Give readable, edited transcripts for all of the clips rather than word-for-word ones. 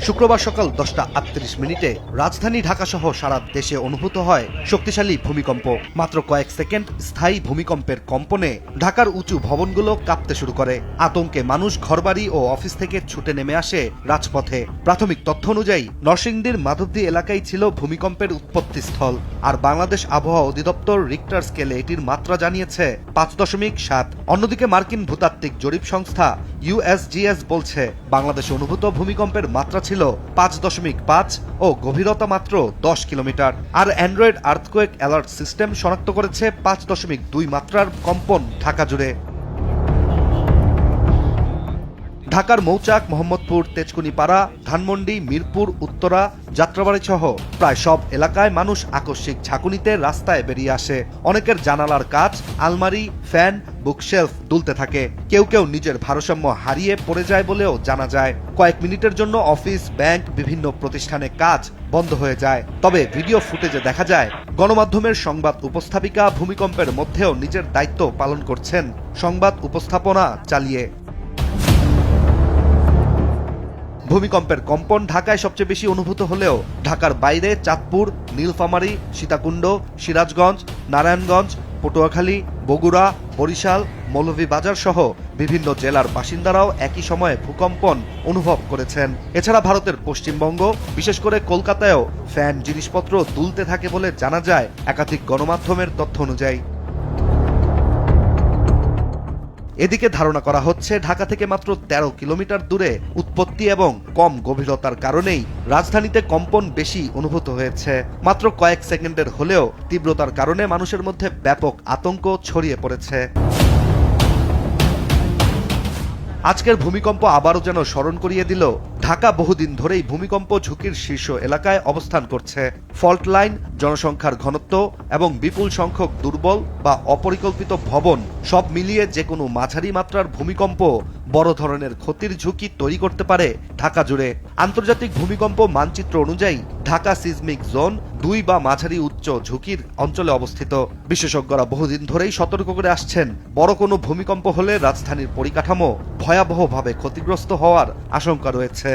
শুক্রবার সকাল 10:38 রাজধানী ঢাকাসহ সারা দেশে অনুভূত হয় শক্তিশালী ভূমিকম্প। মাত্র কয়েক সেকেন্ড স্থায়ী ভূমিকম্পের কম্পনে ঢাকার উঁচু ভবনগুলো কাঁপতে শুরু করে। আতঙ্কে মানুষ ঘরবাড়ি ও অফিস থেকে ছুটে নেমে আসে রাজপথে। প্রাথমিক তথ্য অনুযায়ী নরসিংদীর মাধবদী এলাকায় ছিল ভূমিকম্পের উৎপত্তিস্থল। আর বাংলাদেশ আবহাওয়া অধিদপ্তর রিক্টার স্কেলে এটির মাত্রা জানিয়েছে 5.7। অন্যদিকে মার্কিন ভূতাত্ত্বিক জরিপ সংস্থা USGS বলছে বাংলাদেশে অনুভূত ভূমিকম্পের মাত্রা ছিল 5.5 ও গভীরতা মাত্র 10 কিলোমিটার। আর অ্যান্ড্রয়েড আর্থকোয়েক অ্যালার্ট সিস্টেম শনাক্ত করেছে 5.2 মাত্রার কম্পন ঢাকা জুড়ে। ঢাকার মৌচাক, মোহাম্মদপুর, তেজকুনিপাড়া, ধানমন্ডি, মিরপুর, উত্তরা, যাত্রাবাড়ি সহ প্রায় সব এলাকায় মানুষ আকস্মিক ঝাঁকুনিতে রাস্তায় বেরিয়ে আসে। অনেকের জানালার কাচ, আলমারি, ফ্যান, বুকশেলফ দুলতে থাকে। কেউ কেউ নিজের ভারসাম্য হারিয়ে পড়ে যায় বলেও জানা যায়। কয়েক মিনিটের জন্য অফিস, ব্যাংক, বিভিন্ন প্রতিষ্ঠানে কাজ বন্ধ হয়ে যায়। তবে ভিডিও ফুটেজে দেখা যায় গণমাধ্যমের সংবাদ উপস্থাপিকা ভূমিকম্পের মধ্যেও নিজের দায়িত্ব পালন করছেন, সংবাদ উপস্থাপনা চালিয়ে। ভূমিকম্পের কম্পন ঢাকায় সবচেয়ে বেশি অনুভূত হলেও ঢাকার বাইরে চাঁদপুর, নীলফামারী, সীতাকুণ্ড, সিরাজগঞ্জ, নারায়ণগঞ্জ, পটুয়াখালী, বগুড়া, বরিশাল, মৌলভীবাজার সহ বিভিন্ন জেলার বাসিন্দারাও একই সময়ে ভূকম্পন অনুভব করেছেন। এছাড়া ভারতের পশ্চিমবঙ্গ, বিশেষ করে কলকাতায়ও ফ্যান, জিনিসপত্র দুলতে থাকে বলে জানা যায় একাধিক গণমাধ্যমের তথ্য অনুযায়ী। এদিকে ধারণা করা হচ্ছে ঢাকা থেকে মাত্র 13 কিলোমিটার দূরে উৎপত্তি এবং কম গভীরতার কারণেই রাজধানীতে কম্পন বেশি অনুভূত হয়েছে। মাত্র কয়েক সেকেন্ডের হলেও তীব্রতার কারণে মানুষের মধ্যে ব্যাপক আতঙ্ক ছড়িয়ে পড়েছে। আজকের ভূমিকম্প আবারও যেন স্মরণ করিয়ে দিল ঢাকা বহুদিন ধরেই ভূমিকম্প ঝুঁকির শীর্ষ এলাকায় অবস্থান করছে। ফল্ট লাইন, জনসংখ্যার ঘনত্ব এবং বিপুল সংখ্যক দুর্বল বা অপরিকল্পিত ভবন সব মিলিয়ে যে কোনো মাঝারি মাত্রার ভূমিকম্প বড় ধরনের ক্ষতির ঝুঁকি তৈরি করতে পারে ঢাকা জুড়ে। আন্তর্জাতিক ভূমিকম্প মানচিত্র অনুযায়ী ঢাকা সিজমিক জোন 2 বা মাঝারি উচ্চ ঝুঁকির অঞ্চলে অবস্থিত। বিশেষজ্ঞরা বহুদিন ধরেই সতর্ক করে আসছেন, বড় কোনো ভূমিকম্প হলে রাজধানীর পরিকাঠামো ভয়াবহভাবে ক্ষতিগ্রস্ত হওয়ার আশঙ্কা রয়েছে।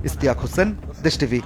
ইশতিয়াক হোসেন, দেশ টিভি।